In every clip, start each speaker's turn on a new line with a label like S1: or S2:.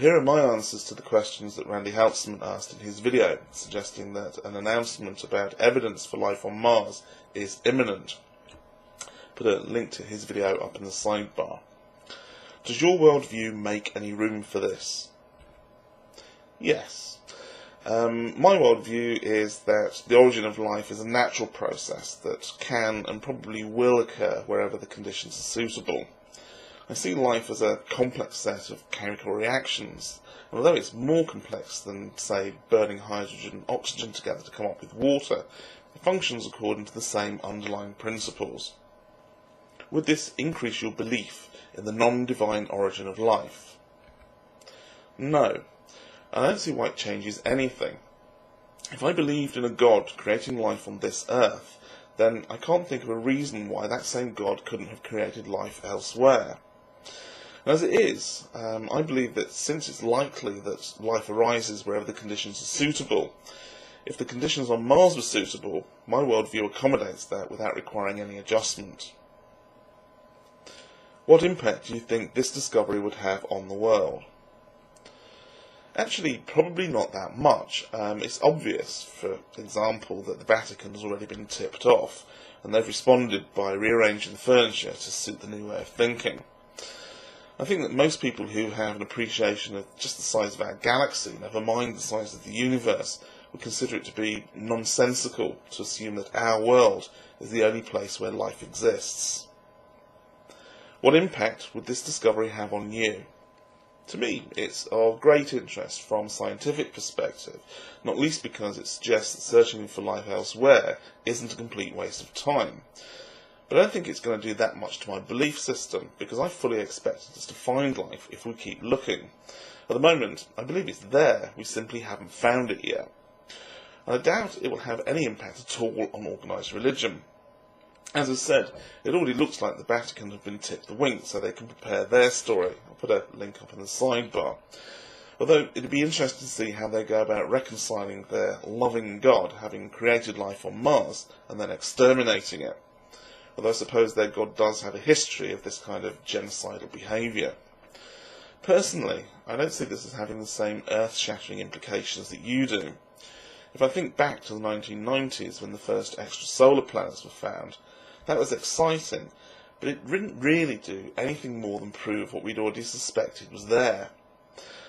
S1: here are my answers to the questions that Randy Helzerman asked in his video, suggesting that an announcement about evidence for life on Mars is imminent. Put a link to his video up in the sidebar. Does your worldview make any room for this? Yes. My worldview is that the origin of life is a natural process that can and probably will occur wherever the conditions are suitable. I see life as a complex set of chemical reactions, and although it's more complex than, say, burning hydrogen and oxygen together to come up with water, it functions according to the same underlying principles. Would this increase your belief in the non-divine origin of life? No. I don't see why it changes anything. If I believed in a God creating life on this earth, then I can't think of a reason why that same God couldn't have created life elsewhere. And as it is, I believe that since it's likely that life arises wherever the conditions are suitable, if the conditions on Mars were suitable, my worldview accommodates that without requiring any adjustment. What impact do you think this discovery would have on the world? Actually, probably not that much. It's obvious, for example, that the Vatican has already been tipped off, and they've responded by rearranging the furniture to suit the new way of thinking. I think that most people who have an appreciation of just the size of our galaxy, never mind the size of the universe, would consider it to be nonsensical to assume that our world is the only place where life exists. What impact would this discovery have on you? To me, it's of great interest from a scientific perspective, not least because it suggests that searching for life elsewhere isn't a complete waste of time. But I don't think it's going to do that much to my belief system, because I fully expected us to find life if we keep looking. At the moment, I believe it's there, we simply haven't found it yet. And I doubt it will have any impact at all on organised religion. As I said, it already looks like the Vatican have been tipped the wink so they can prepare their story. I'll put a link up in the sidebar. Although it'd be interesting to see how they go about reconciling their loving God having created life on Mars and then exterminating it. Although I suppose their God does have a history of this kind of genocidal behaviour. Personally, I don't see this as having the same earth-shattering implications that you do. If I think back to the 1990s when the first extrasolar planets were found, that was exciting, but it didn't really do anything more than prove what we'd already suspected was there.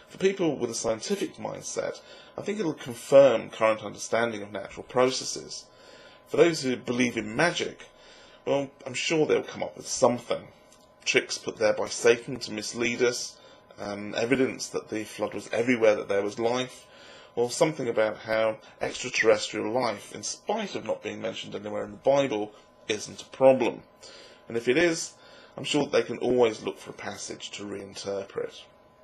S1: For people with a scientific mindset, I think it'll confirm current understanding of natural processes. For those who believe in magic, well, I'm sure they'll come up with something. Tricks put there by Satan to mislead us, evidence that the flood was everywhere that there was life, or something about how extraterrestrial life, in spite of not being mentioned anywhere in the Bible, isn't a problem. And if it is, I'm sure that they can always look for a passage to reinterpret.